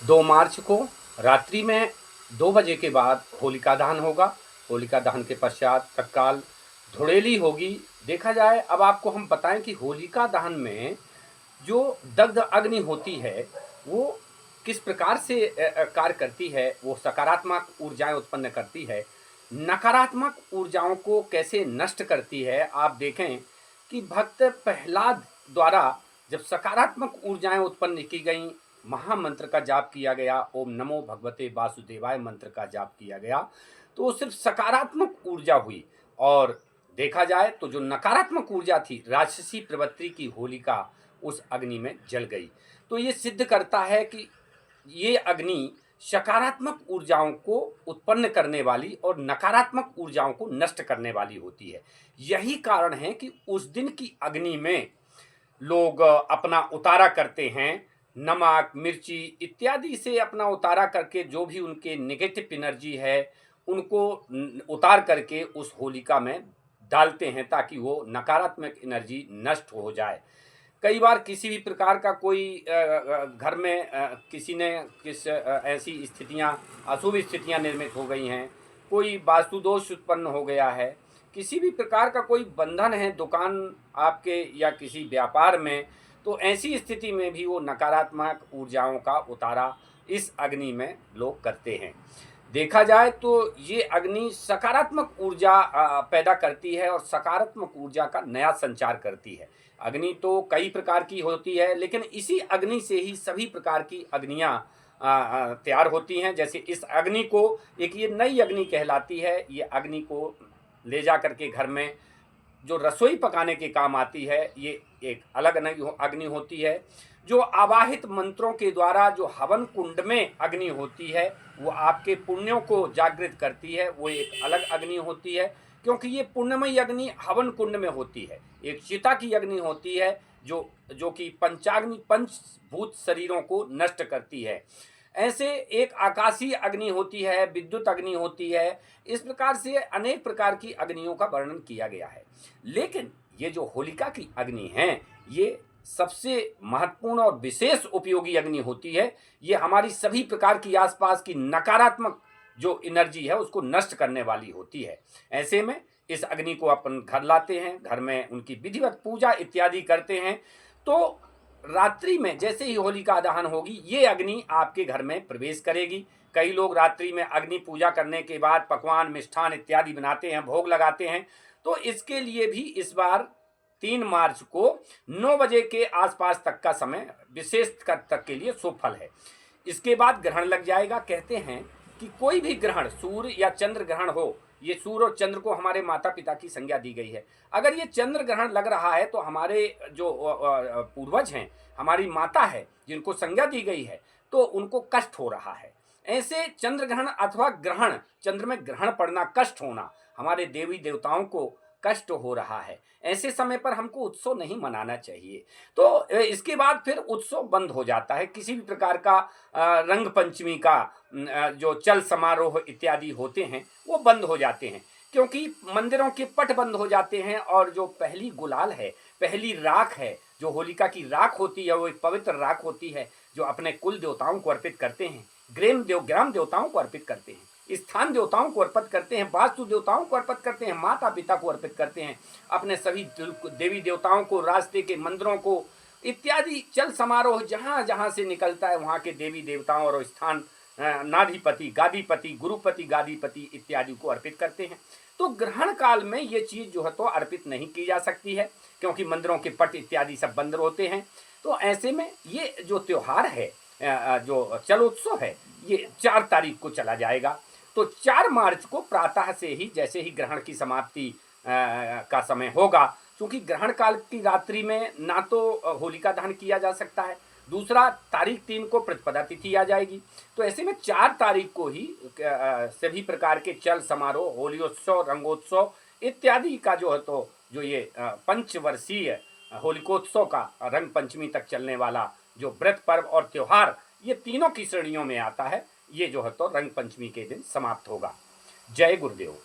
2 मार्च को रात्रि में 2 बजे के बाद होलिका दहन होगा। होलिका दहन के पश्चात तत्काल धुड़ेली होगी। देखा जाए, अब आपको हम बताएं कि होलिका दहन में जो दग्ध अग्नि होती है वो किस प्रकार से कार्य करती है। वो सकारात्मक ऊर्जाएं उत्पन्न करती है, नकारात्मक ऊर्जाओं को कैसे नष्ट करती है। आप देखें कि भक्त प्रहलाद द्वारा जब सकारात्मक ऊर्जाएं उत्पन्न की गई, महामंत्र का जाप किया गया, ओम नमो भगवते वासुदेवाय मंत्र का जाप किया गया, तो वो सिर्फ सकारात्मक ऊर्जा हुई। और देखा जाए तो जो नकारात्मक ऊर्जा थी, राक्षसी प्रवृत्ति की होलिका उस अग्नि में जल गई। तो ये सिद्ध करता है कि ये अग्नि सकारात्मक ऊर्जाओं को उत्पन्न करने वाली और नकारात्मक ऊर्जाओं को नष्ट करने वाली होती है। यही कारण है कि उस दिन की अग्नि में लोग अपना उतारा करते हैं, नमक, मिर्ची इत्यादि से अपना उतारा करके जो भी उनके नेगेटिव एनर्जी है उनको उतार करके उस होलिका में डालते हैं ताकि वो नकारात्मक एनर्जी नष्ट हो जाए। कई बार किसी भी प्रकार का कोई घर में किसी ने ऐसी स्थितियां, अशुभ स्थितियां निर्मित हो गई हैं, कोई वास्तु दोष उत्पन्न हो गया है, किसी भी प्रकार का कोई बंधन है दुकान आपके या किसी व्यापार में, तो ऐसी स्थिति में भी वो नकारात्मक ऊर्जाओं का उतारा इस अग्नि में लोग करते हैं। देखा जाए तो ये अग्नि सकारात्मक ऊर्जा पैदा करती है और सकारात्मक ऊर्जा का नया संचार करती है। अग्नि तो कई प्रकार की होती है, लेकिन इसी अग्नि से ही सभी प्रकार की अग्नियाँ तैयार होती हैं। जैसे इस अग्नि को, एक ये नई अग्नि कहलाती है, ये अग्नि को ले जा करके घर में जो रसोई पकाने के काम आती है, ये एक अलग अग्नि होती है। जो आवाहित मंत्रों के द्वारा जो हवन कुंड में अग्नि होती है, वो आपके पुण्यों को जागृत करती है, वो एक अलग अग्नि होती है। क्योंकि ये पुण्यमयी अग्नि हवन कुंड में होती है। एक चिता की अग्नि होती है जो जो कि पंचाग्नि, पंचभूत शरीरों को नष्ट करती है। ऐसे एक आकाशीय अग्नि होती है, विद्युत अग्नि होती है। इस प्रकार से अनेक प्रकार की अग्नियों का वर्णन किया गया है। लेकिन ये जो होलिका की अग्नि है, ये सबसे महत्वपूर्ण और विशेष उपयोगी अग्नि होती है। ये हमारी सभी प्रकार की आसपास की नकारात्मक जो एनर्जी है उसको नष्ट करने वाली होती है। ऐसे में इस अग्नि को अपन घर लाते हैं, घर में उनकी विधिवत पूजा इत्यादि करते हैं। तो रात्रि में जैसे ही होलिका दहन होगी, ये अग्नि आपके घर में प्रवेश करेगी। कई लोग रात्रि में अग्नि पूजा करने के बाद पकवान, मिष्ठान इत्यादि बनाते हैं, भोग लगाते हैं। तो इसके लिए भी इस बार 3 मार्च को 9 बजे के आसपास तक का समय विशेष तक के लिए शुभ फल है। इसके बाद ग्रहण लग जाएगा। कहते हैं कि कोई भी ग्रहण, सूर्य या चंद्र ग्रहण हो, ये सूर्य और चंद्र को हमारे माता पिता की संज्ञा दी गई है। अगर ये चंद्र ग्रहण लग रहा है तो हमारे जो पूर्वज हैं, हमारी माता है जिनको संज्ञा दी गई है, तो उनको कष्ट हो रहा है। ऐसे चंद्र ग्रहण अथवा ग्रहण, चंद्र में ग्रहण पड़ना, कष्ट होना, हमारे देवी देवताओं को कष्ट हो रहा है। ऐसे समय पर हमको उत्सव नहीं मनाना चाहिए। तो इसके बाद फिर उत्सव बंद हो जाता है। किसी भी प्रकार का रंग पंचमी का जो चल समारोह इत्यादि होते हैं वो बंद हो जाते हैं, क्योंकि मंदिरों के पट बंद हो जाते हैं। और जो पहली गुलाल है, पहली राख है, जो होलिका की राख होती है, वो एक पवित्र राख होती है जो अपने कुल देवताओं को अर्पित करते हैं, ग्राम देवताओं को अर्पित करते हैं, स्थान देवताओं को अर्पित करते हैं, वास्तु देवताओं को अर्पित करते हैं, माता पिता को अर्पित करते हैं, अपने सभी देवी देवताओं को, रास्ते के मंदिरों को इत्यादि। चल समारोह जहाँ जहाँ से निकलता है वहाँ के देवी देवताओं और स्थान नाधिपति, गादीपति, गुरुपति, गादीपति इत्यादि को अर्पित करते हैं। तो ग्रहण काल में ये चीज जो है तो अर्पित नहीं की जा सकती है, क्योंकि मंदिरों के पट इत्यादि सब बंद होते हैं। तो ऐसे में ये जो त्योहार है, जो चलोत्सव है, ये 4 तारीख को चला जाएगा। तो 4 मार्च को प्रातः से ही, जैसे ही ग्रहण की समाप्ति का समय होगा, क्योंकि ग्रहण काल की रात्रि में ना तो होलिका दहन किया जा सकता है, दूसरा तारीख 3 को प्रतिपदा तिथि आ जाएगी। तो ऐसे में 4 तारीख को ही सभी प्रकार के चल समारोह, होलियोत्सव, रंगोत्सव इत्यादि का जो है तो जो ये पंचवर्षीय होलिकोत्सव का रंग पंचमी तक चलने वाला जो व्रत पर्व और त्योहार, ये तीनों की श्रेणियों में आता है। ये जो है तो रंग पंचमी के दिन समाप्त होगा। जय गुरुदेव।